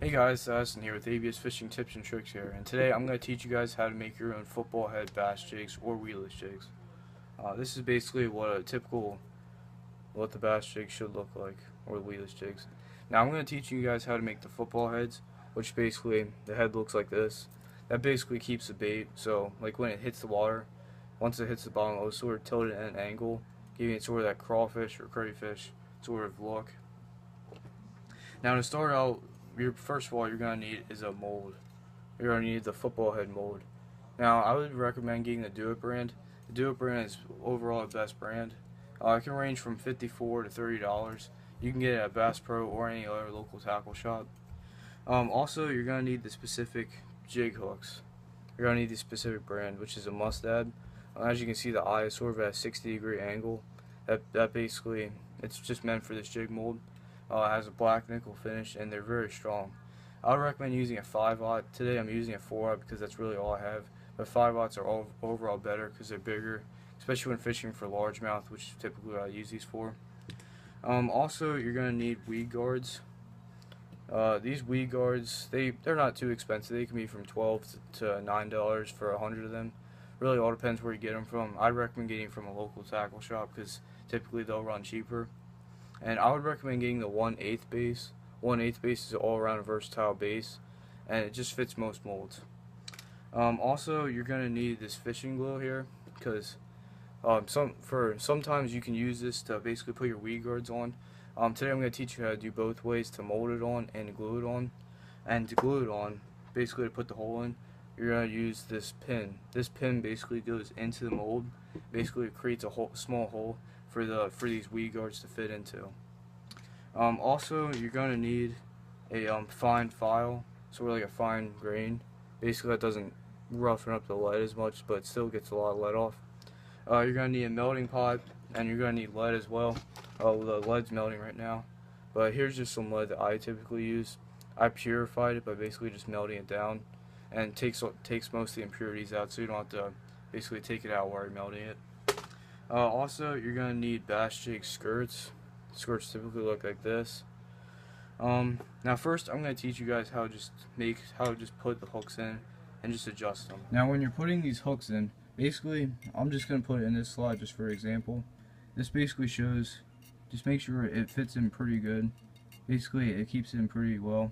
Hey guys, Addison here with ABS Fishing Tips and Tricks here, and today I'm going to teach you guys how to make your own football head bass jigs or weedless jigs. This is basically what the bass jig should look like, or the weedless jigs. Now I'm going to teach you guys how to make the football heads, which basically the head looks like this. That basically keeps the bait, so like when it hits the water, once it hits the bottom, it'll sort of tilt it at an angle, giving it sort of that crawfish or crayfish sort of look. Now to start out, first of all, you're going to need is a mold. You're going to need the football head mold. Now I would recommend getting the Do It brand. The Do It brand is overall the best brand. It can range from $54 to $30. You can get it at Bass Pro or any other local tackle shop. Also, you're going to need the specific jig hooks. You're going to need the specific brand, which is a must-add. As you can see, the eye is sort of at a 60-degree angle. That basically, it's just meant for this jig mold. It has a black nickel finish, and they're very strong. I would recommend using a 5/0. Today I'm using a 4/0 because that's really all I have. But 5/0s are overall better because they're bigger, especially when fishing for largemouth, which is typically what I use these for. Also, you're going to need weed guards. These weed guards, they're not too expensive. They can be from $12 to $9 for 100 of them. Really all depends where you get them from. I'd recommend getting from a local tackle shop because typically they'll run cheaper. And I would recommend getting the 1/8 base. 1/8 base is an all-around versatile base, and it just fits most molds. Also, you're gonna need this fishing glue here, because sometimes you can use this to basically put your weed guards on. Today I'm gonna teach you how to do both ways, to mold it on and to glue it on. And to glue it on, basically to put the hole in, you're gonna use this pin. This pin basically goes into the mold. Basically, it creates a small hole for these weed guards to fit into. Also, you're gonna need a fine file, sort of like a fine grain. Basically, that doesn't roughen up the lead as much, but still gets a lot of lead off. You're gonna need a melting pot, and you're gonna need lead as well. The lead's melting right now, but here's just some lead that I typically use. I purified it by basically just melting it down, and takes most of the impurities out, so you don't have to basically take it out while you're melting it. Also, you're gonna need bass jig skirts. Skirts typically look like this. Now first, I'm gonna teach you guys how to just put the hooks in and just adjust them. Now, when you're putting these hooks in, basically, I'm just gonna put it in this slot just for example. This basically shows, just make sure it fits in pretty good. Basically, it keeps it in pretty well.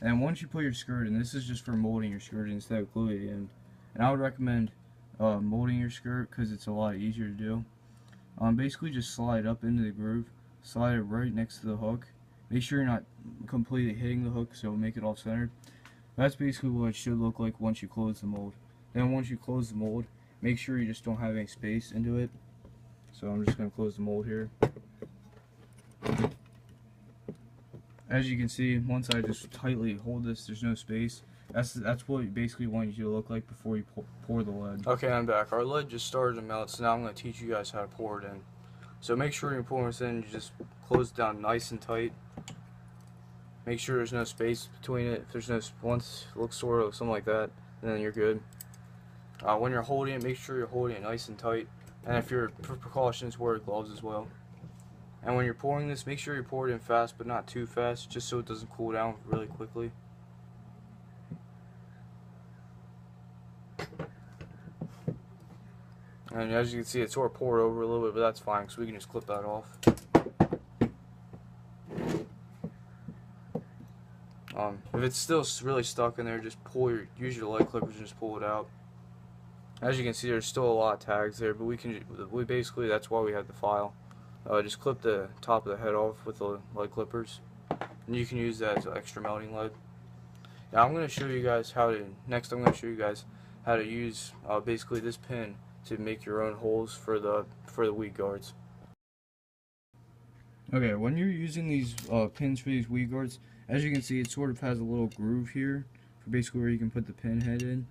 And once you put your skirt in, this is just for molding your skirt instead of gluing it in. And I would recommend molding your skirt because it's a lot easier to do. Basically, just slide up into the groove, slide it right next to the hook. Make sure you're not completely hitting the hook, so make it off centered. That's basically what it should look like once you close the mold. Then once you close the mold, make sure you just don't have any space into it. So I'm just going to close the mold here. As you can see, once I just tightly hold this, there's no space. That's what you basically want you to look like before you pour the lead. Okay, I'm back. Our lead just started to melt, so now I'm going to teach you guys how to pour it in. So make sure you're pouring this in, you just close it down nice and tight. Make sure there's no space between it. If there's no, once it looks sort of something like that, then you're good. When you're holding it, make sure you're holding it nice and tight. And if you're, for precautions, wear gloves as well. And when you're pouring this, make sure you pour it in fast, but not too fast, just so it doesn't cool down really quickly. And as you can see, it sort of poured over a little bit, but that's fine, so we can just clip that off. If it's still really stuck in there, just use your lead clippers and just pull it out. As you can see, there's still a lot of tags there, but we basically, that's why we have the file. Just clip the top of the head off with the lead clippers, and you can use that as extra melting lead. Now I'm going to show you guys next I'm going to show you guys how to use basically this pin to make your own holes for the weed guards. Okay, when you're using these pins for these weed guards, as you can see, it sort of has a little groove here for basically where you can put the pin head in.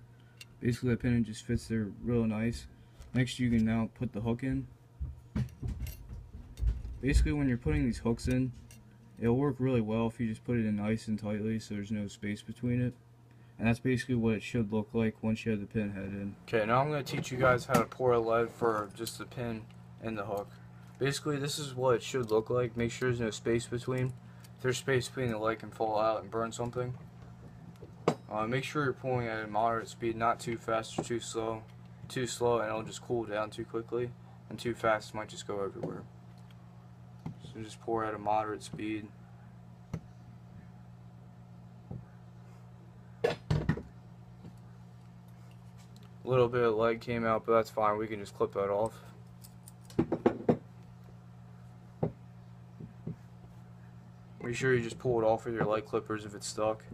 Basically, the pin just fits there real nice. Next, you can now put the hook in. Basically, when you're putting these hooks in, it'll work really well if you just put it in nice and tightly so there's no space between it. And that's basically what it should look like once you have the pin head in. Okay, now I'm going to teach you guys how to pour lead for just the pin and the hook. Basically, this is what it should look like. Make sure there's no space between. if there's space between the light can fall out and burn something. Make sure you're pulling at a moderate speed, not too fast or too slow. Too slow and it'll just cool down too quickly, and too fast it might just go everywhere. So just pour at a moderate speed. A little bit of light came out, but that's fine, we can just clip that off. Make sure you just pull it off with your light clippers if it's stuck,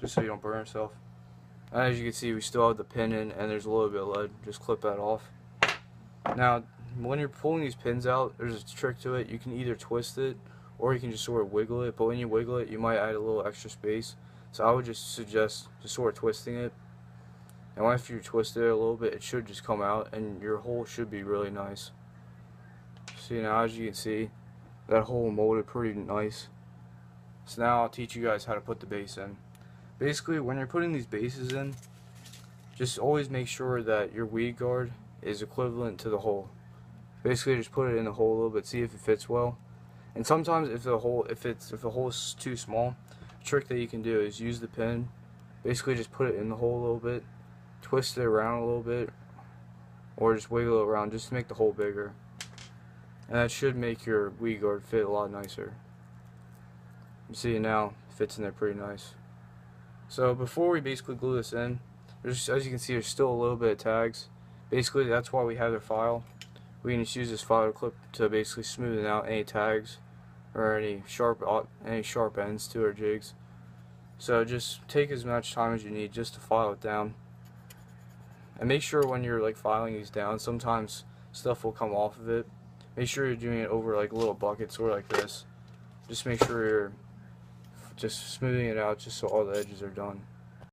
just so you don't burn yourself. And as you can see, we still have the pin in and there's a little bit of lead. Just clip that off. Now, when you're pulling these pins out, there's a trick to it. You can either twist it or you can just sort of wiggle it, but when you wiggle it, you might add a little extra space. So I would just suggest just sort of twisting it. And after you twist it a little bit, it should just come out and your hole should be really nice. See, now as you can see, that hole molded pretty nice. So now I'll teach you guys how to put the base in. Basically, when you're putting these bases in, just always make sure that your weed guard is equivalent to the hole. Basically, just put it in the hole a little bit, see if it fits well. And sometimes if the hole is too small, a trick that you can do is use the pin. Basically, just put it in the hole a little bit, twist it around a little bit, or just wiggle it around just to make the hole bigger. And that should make your weed guard fit a lot nicer. You see it now, it fits in there pretty nice. So before we basically glue this in, as you can see, there's still a little bit of tags. Basically, that's why we have the file. We can just use this file clip to basically smoothen out any tags or any sharp ends to our jigs. So just take as much time as you need just to file it down. And make sure when you're like filing these down, sometimes stuff will come off of it. Make sure you're doing it over like little buckets or like this. Just make sure you're just smoothing it out just so all the edges are done.